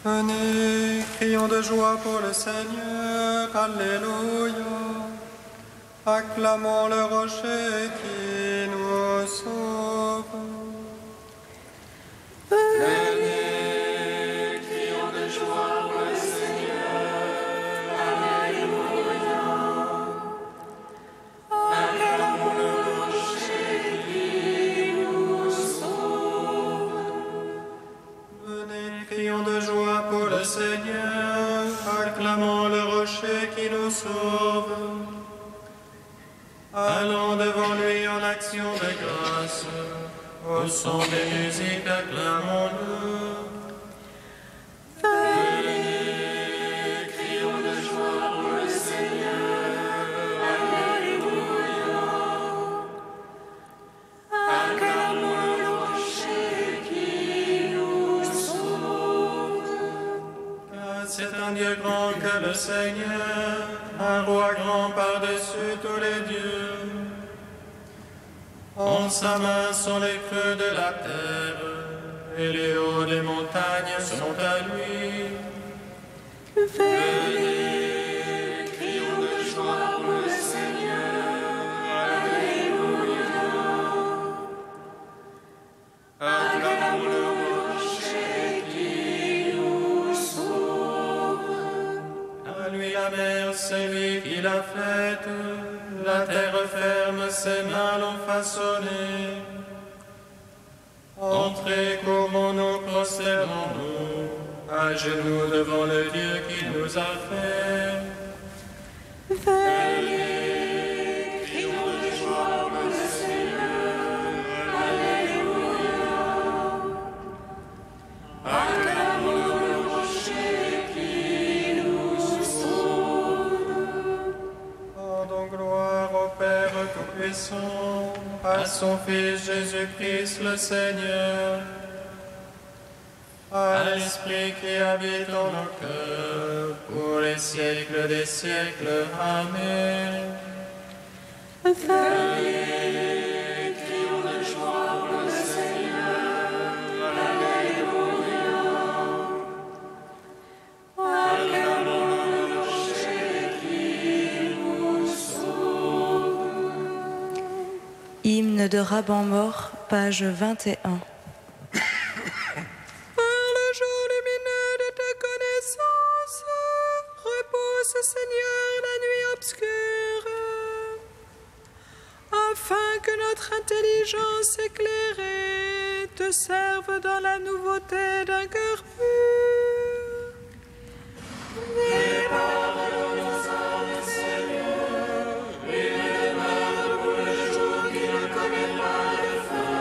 Venez, crions de joie pour le Seigneur, Alléluia. Acclamons le rocher qui nous sauve. Venez, crions de joie pour le Seigneur, Alléluia. Acclamons le rocher qui nous sauve. Venez, crions de joie pour le Seigneur, acclamons le rocher qui nous sauve. Allons devant lui en action de grâce, au son des musiques acclamons-le. Venez, crions de joie pour le Seigneur, Alléluia. Acclamons le rocher qui nous sauve. Car c'est un Dieu grand que le Seigneur, un roi grand par-dessus tous les dieux. En sa main sont les creux de la terre, et les hauts des montagnes sont à lui. Venez, crions de joie pour le Seigneur, Alléluia. Acclamons le rocher qui nous sauve. À lui la mer, c'est lui qui l'a faite, la terre ferme, ses mains l'ont façonnée. Entrez, courons-nous, prosternons-nous, à genoux devant le Dieu qui nous a fait. Venez, crions de joie pour le Seigneur, Alléluia. Acclamons le rocher qui nous sauve. Rendons gloire au Père Tout-Puissant, à son Fils Jésus-Christ le Seigneur, à l'Esprit qui habite en nos cœurs, pour les siècles des siècles. Amen. Venez, crions de joie pour le Seigneur, Alléluia. Acclamons le rocher qui nous sauve. Hymne de Raban Mort, page 21. Par le jour lumineux de ta connaissance, repose, Seigneur, la nuit obscure, afin que notre intelligence éclairée te serve dans la nouveauté d'un cœur pur. Prépare nos âmes, Seigneur, une demeure pour le jour qui ne connaît pas de fin.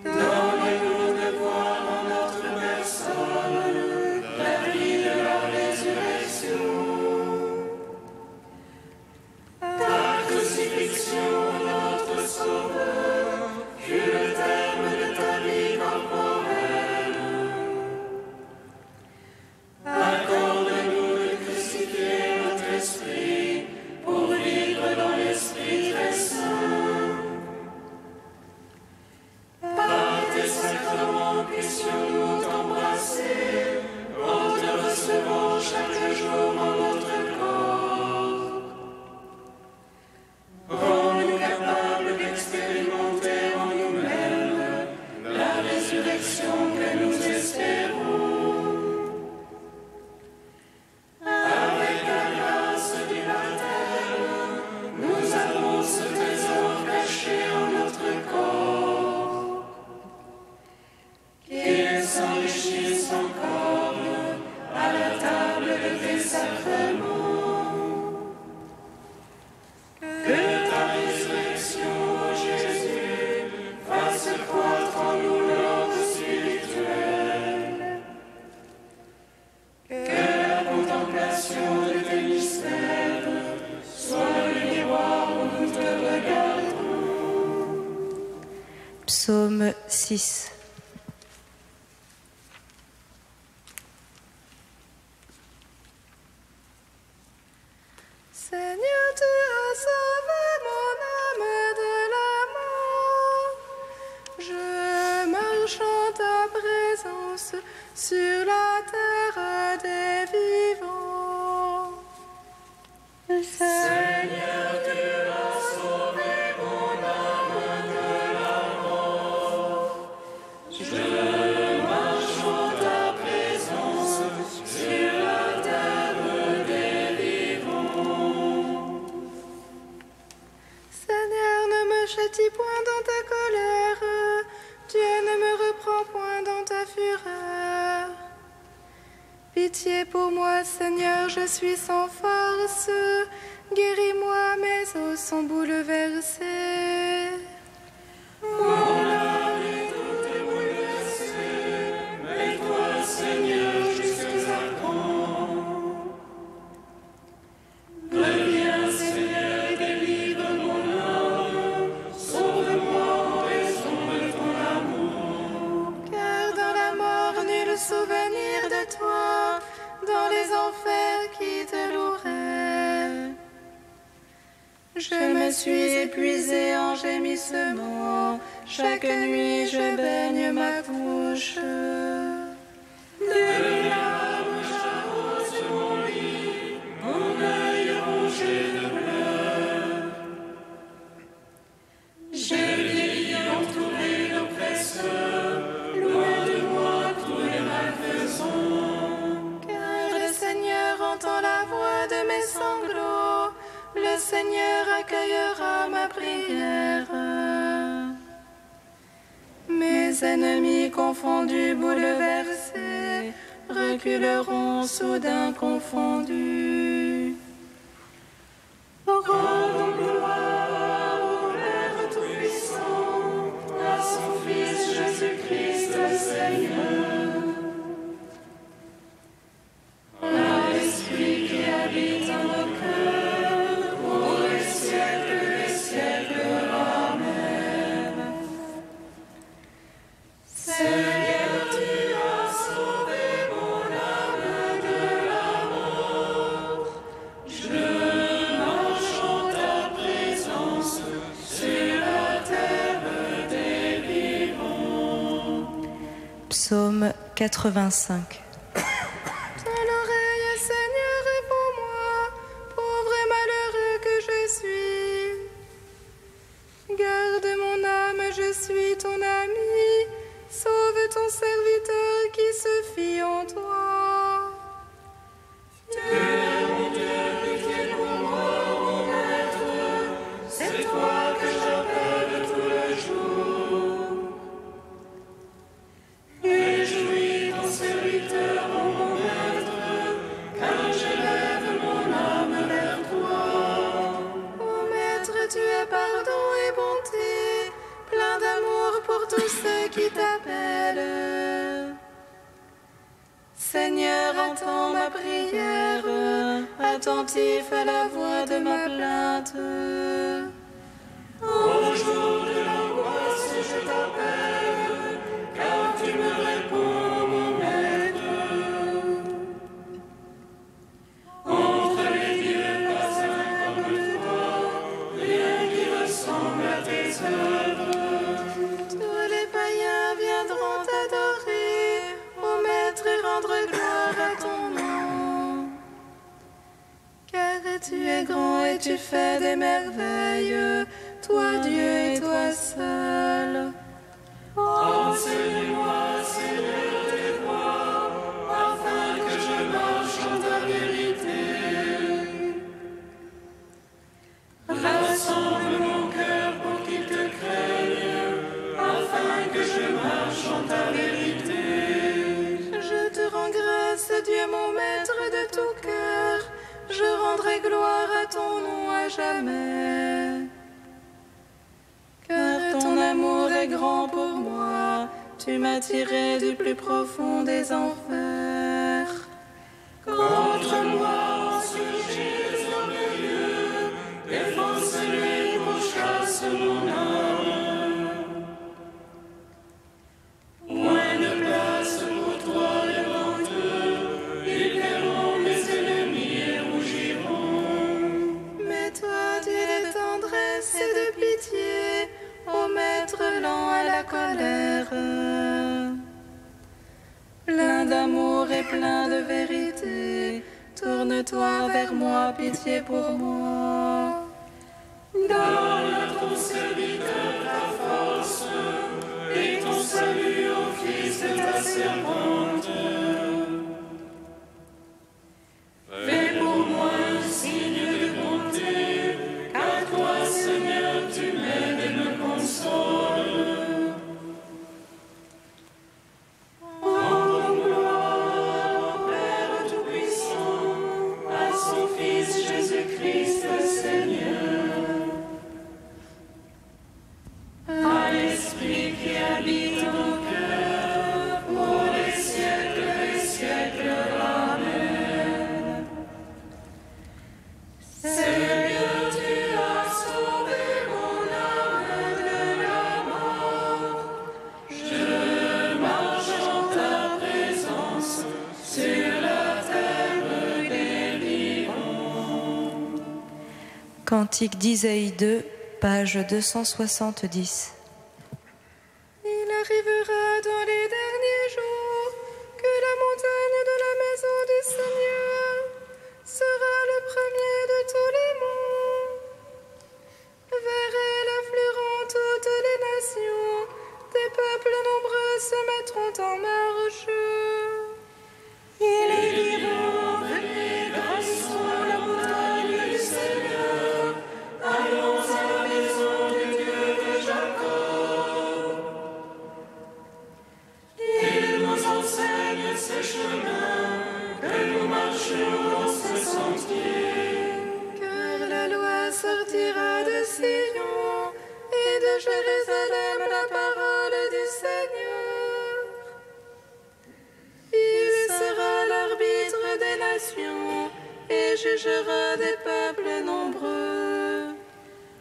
Donnez-nous de voir en notre personne la vie de la résurrection. Ta crucifixion, notre Sauveur, fut le terme de ta vie corporelle. Accorde-nous de crucifier notre esprit pour vivre dans l'esprit très saint. Par tes sacrements puissions-nous t'embrasser en te recevant chaque jour en notre corps. Rends-nous capables d'expérimenter en nous-mêmes la résurrection que nous espérons. Avec la grâce du baptême, nous avons ce trésor caché en notre corps. Qu'il s'enrichisse encore à la table de tes sacrements. Que ta résurrection, ô Jésus, fasse croître en nous l'ordre spirituel. Que la contemplation de tes mystères soit le miroir où nous te regardons. Psaume 6. Seigneur, tu as sauvé mon âme de la mort. Je marche en ta présence Seigneur, tu as sauvé mon âme de la mort. Je marche en ta présence sur la terre des vivants. Seigneur, ne me châtie point dans ta colère, Dieu ne me reprend point dans ta fureur. Pitié pour moi, Seigneur, je suis sans force, guéris-moi, mes os sont bouleversés. Mon âme est toute bouleversée, mais toi, Seigneur, jusqu'à quand? Reviens, Seigneur, et délivre mon âme, sauve-moi en raison de ton amour. Car dans la mort, nul souvenir de toi, dans les enfers qui te loueraient. Je me suis épuisée en gémissements, chaque nuit je baigne ma couche. Des larmes j'arrose mon lit, mon œil rongé de pleurs. J'ai vieilli entouré d'oppresseurs, loin de moi tous les malfaisants. Car le Seigneur entend la voix de mes sanglots, le Seigneur accueillera ma prière. Mes ennemis confondus, bouleversés, reculeront soudain confondus. Rendons gloire au Père Tout-Puissant, à son Fils Jésus-Christ le Seigneur. À l'Esprit qui habite en nos cœurs, pour les siècles des siècles. Amen. Seigneur, tu as sauvé mon âme de la mort. Je marche en ta présence sur la terre des vivants. Psaume 85. Tends l'oreille, Seigneur, réponds-moi, pauvre et malheureux que je suis. Garde mon âme, je suis ton ami, sauve ton serviteur qui se fie en toi. Mon Dieu, pitié pour moi, mon maître, c'est toi que j'appelle tous les jours. Réjouis ton serviteur, mon maître, car j'élève mon âme vers toi. Ô Maître, tu es pardon et bonté, plein d'amour pour tous ceux qui t'appellent. Seigneur, entends ma prière, attentif à la voix de ma plainte. Au jour de l'angoisse, je t'appelle, car tu me réponds, mon maître. Entre les dieux, pas un comme toi, rien qui ressemble à tes œuvres. Tous les païens viendront t'adorer, ô Maître, et rendre gloire à ton nom. Car tu es grand et tu fais des merveilles, toi Dieu et toi seul. Enseigne-moi, Seigneur, tes voies, afin que je marche en ta vérité. Rassemble mon cœur pour qu'il te craigne, afin que je marche en ta vérité. Je te rends grâce, Dieu mon Maître de tout cœur, je rendrai gloire à ton nom à jamais. Car ton amour est grand pour moi, tu m'as tiré du plus profond des enfers. Contre moi surgit les orgueilleux, défonce-les pour chasse mon âme. Moins de place pour toi devant eux, ils verront mes ennemis et rougiront. Mais toi, Dieu de tendresse et de pitié, ô Maître lent à la colère, plein d'amour et plein de vérité, Tourne-toi vers moi, pitié pour moi. Donne à ton serviteur ta force et ton salut au fils de ta servante. Fais pour moi un signe de bonté, car toi, Seigneur, tu m'aides et me consoles. Rendons gloire au Père Tout-Puissant, à son Fils Jésus-Christ le Seigneur, à l'Esprit qui habite en nos cœurs, pour les siècles des siècles. Amen. Seigneur, tu as sauvé mon âme de la mort. Je marche en ta présence sur la terre des vivants. Cantique d'Isaïe 2, page 270. Il arrivera dans les derniers jours que la montagne de la maison du Seigneur sera le premier de tous les monts. Vers elle afflueront toutes les nations, des peuples nombreux se mettront en marche. Ils diront, venez, gravissons la montagne du Seigneur, allons à la maison du Dieu de Jacob. Il nous enseigne ses chemins, que nous marchions dans ce sentier. Car la loi sortira de Sion et de Jérusalem la parole du Seigneur. Il sera l'arbitre des nations et jugera des peuples nombreux.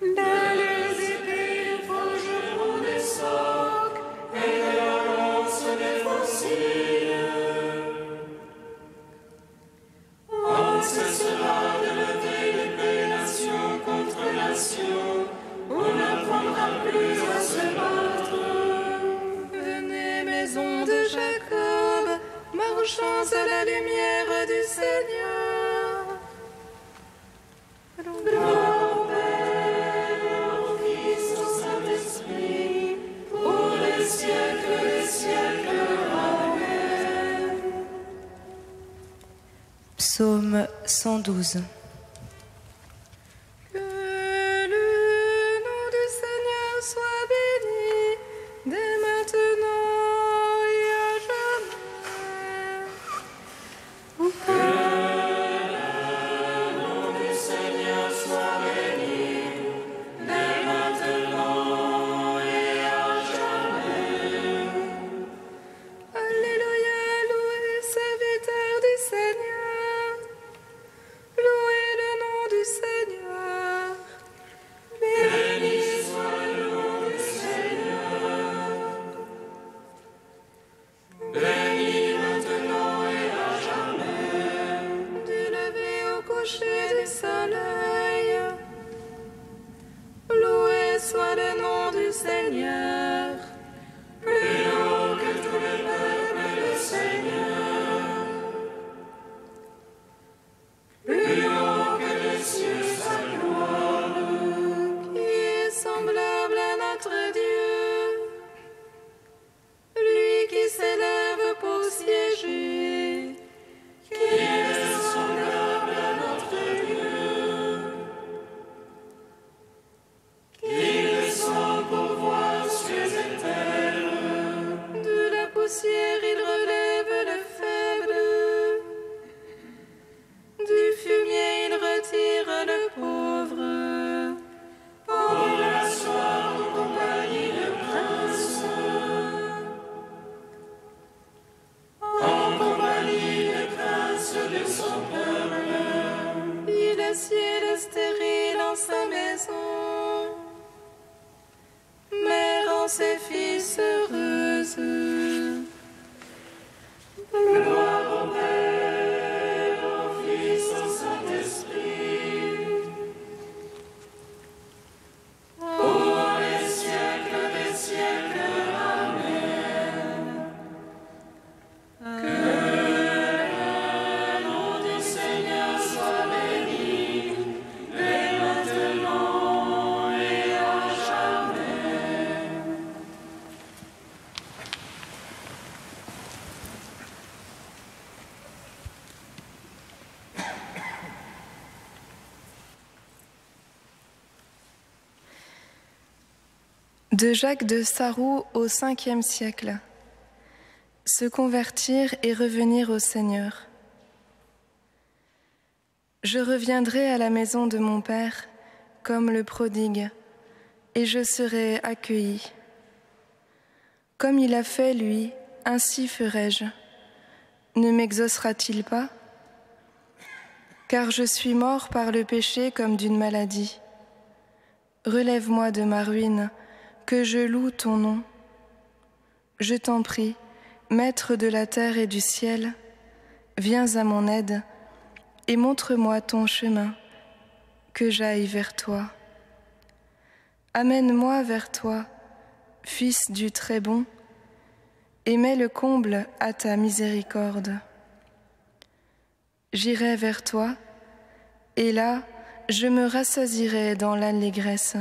Dans les épées, ils forgeront des socs et de la lance des fossiles. On cessera de lever l'épée nation contre nation, on n'apprendra plus à se battre. Venez, maison de Jacob, marchons à la lumière du Seigneur. Gloire au Père, au Fils, au Saint-Esprit, pour les siècles des siècles. Amen. Psaume 112. Que le nom du Seigneur soit béni, dès maintenant et à jamais. Le nom du Seigneur soit béni, dès maintenant et à jamais. Alléluia, louez, serviteurs du Seigneur. Louez le nom du Seigneur. Béni soit le nom du Seigneur. Béni maintenant et à jamais. Du lever au coucher du soleil. Loué soit le nom du Seigneur. Plus haut que tous les peuples, le Seigneur. Plus haut que les cieux, sa gloire. Qui est semblable à notre Dieu, lui qui s'élève pour siéger, Qui est semblable à notre Dieu. Qui descend pour voir cieux et terre. de la poussière il relève le faible, du fumier il retire le pauvre, Pour l'asseoir en compagnie de princes. En compagnie des princes de son peuple. il assied le stérile en sa maison, mère rend ses fils heureuses. Gloire au Père, au Fils, au Saint-Esprit. Pour les siècles des siècles. Amen. Que le nom du Seigneur De Jacques de Sarroux au 5e siècle. Se convertir et revenir au Seigneur. Je reviendrai à la maison de mon Père comme le prodigue, et je serai accueilli. Comme il a fait, lui, ainsi ferai-je. Ne m'exaucera-t-il pas? Car je suis mort par le péché comme d'une maladie. Relève-moi de ma ruine, que je loue ton nom. Je t'en prie, Maître de la terre et du ciel, viens à mon aide et montre-moi ton chemin, que j'aille vers toi. Amène-moi vers toi, Fils du Très-Bon, et mets le comble à ta miséricorde. J'irai vers toi, et là, je me rassasierai dans l'allégresse.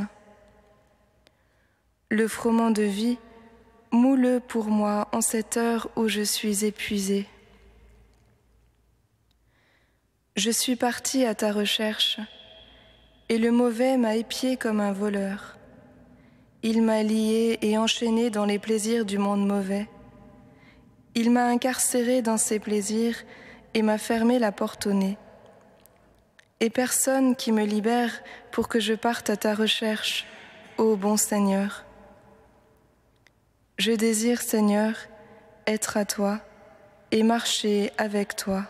Le froment de vie, moule pour moi en cette heure où je suis épuisée. Je suis partie à ta recherche, et le mauvais m'a épiée comme un voleur. Il m'a liée et enchaînée dans les plaisirs du monde mauvais. Il m'a incarcérée dans ses plaisirs et m'a fermé la porte au nez. Et personne qui me libère pour que je parte à ta recherche, ô bon Seigneur. Je désire, Seigneur, être à toi et marcher avec toi.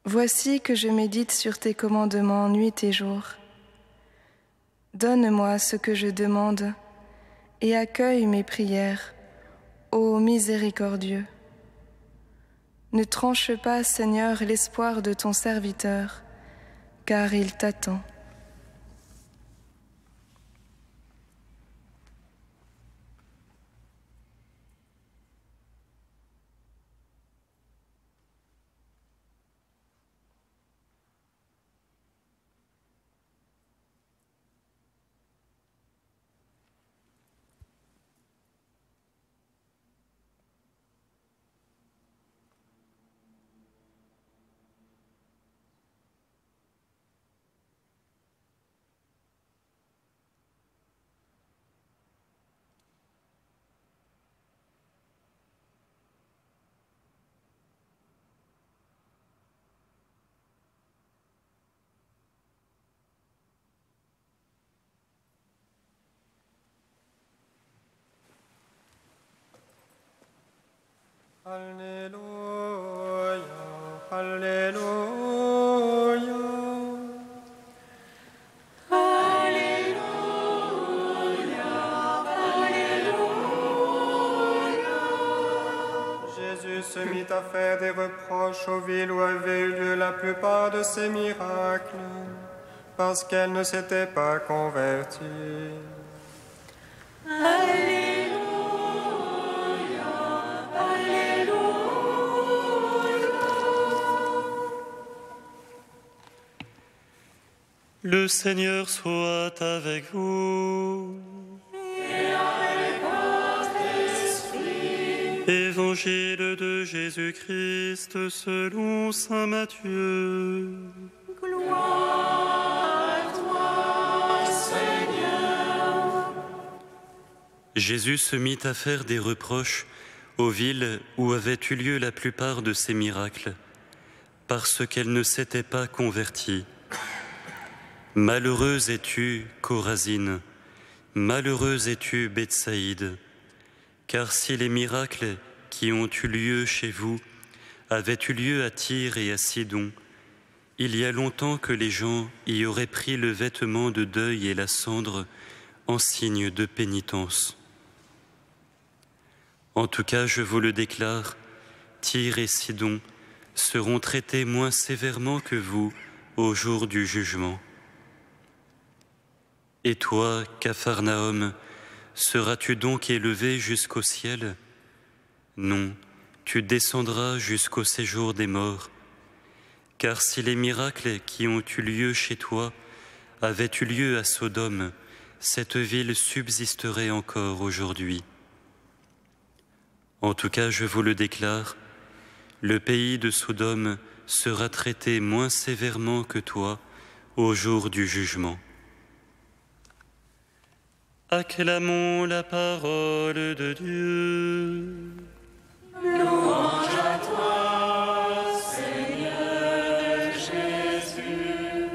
Voici que je médite sur tes commandements nuit et jour. Donne-moi ce que je demande et accueille mes prières, ô miséricordieux. Ne tranche pas, Seigneur, l'espoir de ton serviteur, car il t'attend. Alléluia, Alléluia. Alléluia, Alléluia. Jésus se mit à faire des reproches aux villes où avaient eu lieu la plupart de ces miracles, parce qu'elles ne s'étaient pas converties. Le Seigneur soit avec vous. Et avec votre esprit. Évangile de Jésus-Christ selon saint Matthieu. Gloire à toi, Seigneur. Jésus se mit à faire des reproches aux villes où avaient eu lieu la plupart de ces miracles, parce qu'elles ne s'étaient pas converties. Malheureuse es-tu, Chorazine, malheureuse es-tu, Bethsaïde, car si les miracles qui ont eu lieu chez vous avaient eu lieu à Tyr et à Sidon, il y a longtemps que les gens y auraient pris le vêtement de deuil et la cendre en signe de pénitence. En tout cas, je vous le déclare, Tyr et Sidon seront traités moins sévèrement que vous au jour du jugement. Et toi, Capharnaüm, seras-tu donc élevé jusqu'au ciel? Non, tu descendras jusqu'au séjour des morts. Car si les miracles qui ont eu lieu chez toi avaient eu lieu à Sodome, cette ville subsisterait encore aujourd'hui. En tout cas, je vous le déclare, le pays de Sodome sera traité moins sévèrement que toi au jour du jugement. Acclamons la parole de Dieu. Louange à toi, Seigneur Jésus.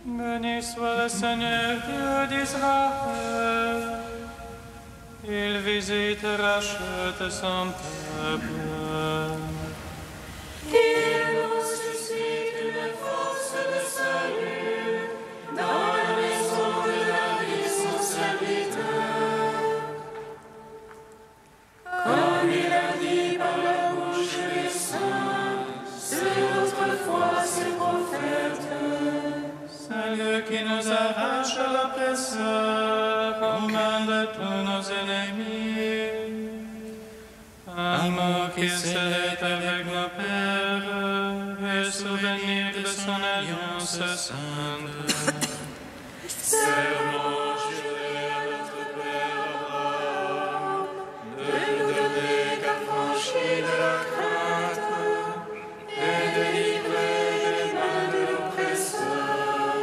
Béni soit le Seigneur Dieu d'Israël. Il visite et rachète son peuple. Il nous suscite une force de salut dans la maison de David, son serviteur. Comme il a dit par la bouche des saints, sur autrefois ses prophètes. Celle qui nous arrache à l'oppresseur, aux mains de tous nos ennemis. Amour qui s'élève avec nos pères, et souvenir de son alliance sainte. Serment juré à notre Père Abraham, de nous donner qu'affranchis de la crainte, et de livrer des mains de l'oppresseur.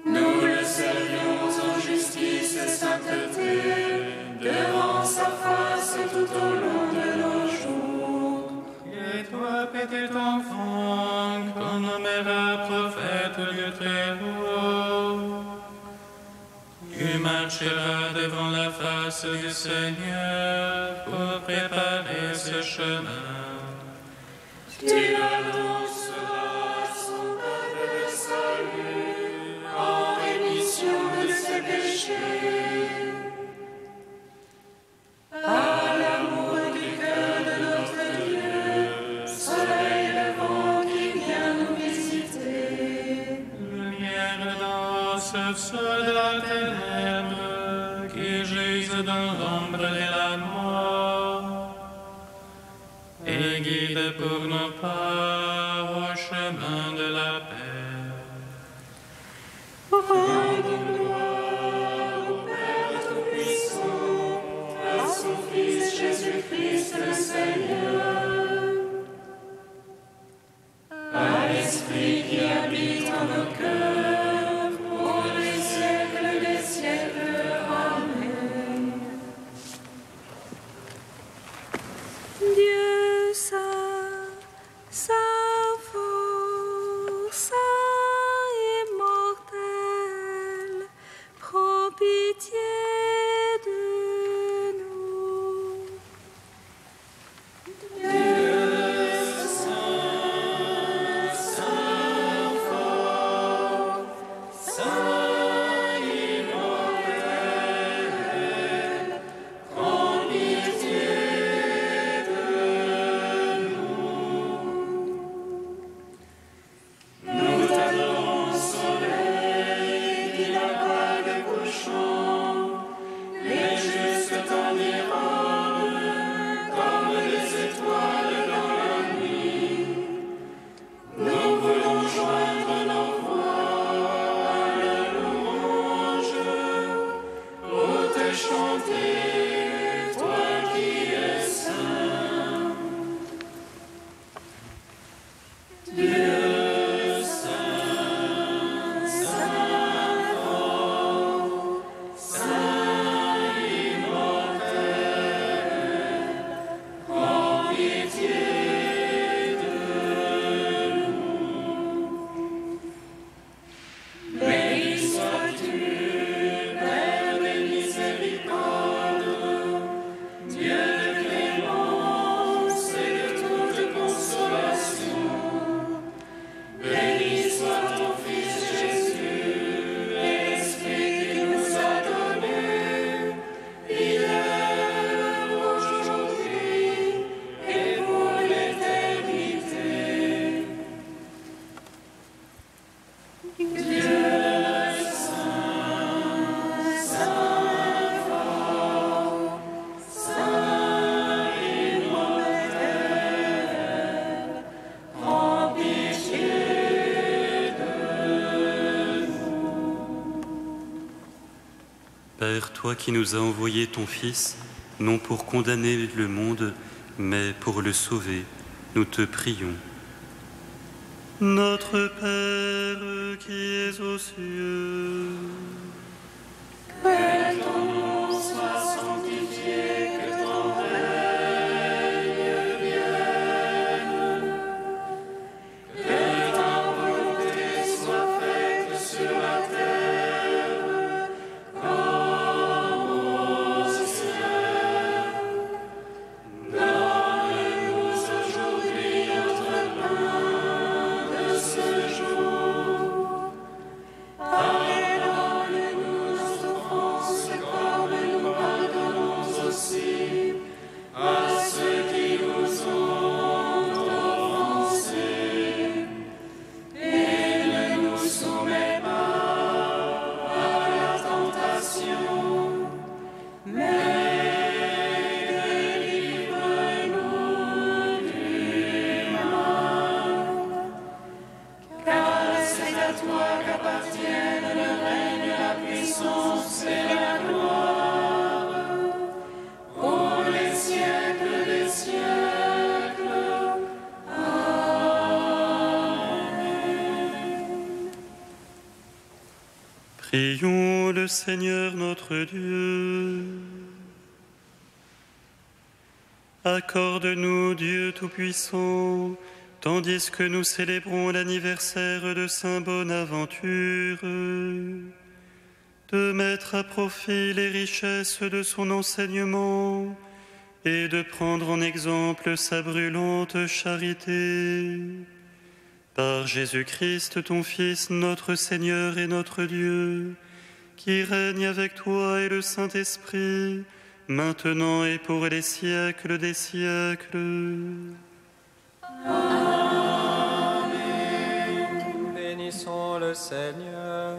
Nous le servions en justice et sainteté, devant sa face tout au long de nos jours. Et toi, petit enfant, qu'on nommera prophète du Très-Haut, tu marcheras devant la face du Seigneur pour préparer ce chemin. Tu annonceras son peuple de salut en rémission de ses péchés. À l'amour du cœur de notre Dieu, soleil levant qui vient nous visiter. Lumière d'en haut sur de la ténèbre qui gisent dans l'ombre de la mort, et guide pour nos pas au chemin de la paix. Rendons gloire au Père Tout-Puissant, à son Fils Jésus-Christ le Seigneur, à l'Esprit qui habite en nos cœurs, pour les siècles des siècles. Amen. Dieu saint, saint fort, saint immortel, prends pitié de nous. Nous t'adorons, soleil, qui n'a pas de couchant, les justes t'en diront, comme des étoiles dans la nuit. Nous voulons joindre nos voix à la louange, pour te chanter, toi qui es saint. Dieu béni sois-tu, Père des miséricordes, Dieu de clémence et de toute consolation. Béni soit ton Fils Jésus, et l'Esprit qui nous a donné, hier, aujourd'hui, et pour l'éternité. Dieu saint, saint fort, saint immortel, prends pitié de nous. Père, toi qui nous as envoyé ton Fils, non pour condamner le monde, mais pour le sauver, nous te prions. Notre Père qui es aux cieux, Que ton nom soit sanctifié, que ton règne vienne. Que ta volonté soit faite sur la terre comme au ciel. Donne-nous aujourd'hui notre pain de ce jour. Pardonne-nous nos offenses comme nous pardonnons aussi à ceux qui nous ont offensés. Et ne nous soumets pas à la tentation, mais délivre-nous du mal. Car c'est à toi qu'appartiennent le règne, la puissance et la gloire, pour les siècles des siècles. Prions le Seigneur notre Dieu. Accorde-nous, Dieu Tout-Puissant, tandis que nous célébrons l'anniversaire de Saint Bonaventure, de mettre à profit les richesses de son enseignement et de prendre en exemple sa brûlante charité. Par Jésus-Christ, ton Fils, notre Seigneur et notre Dieu, qui règne avec toi et le Saint-Esprit, maintenant et pour les siècles des siècles. Bénissons le Seigneur.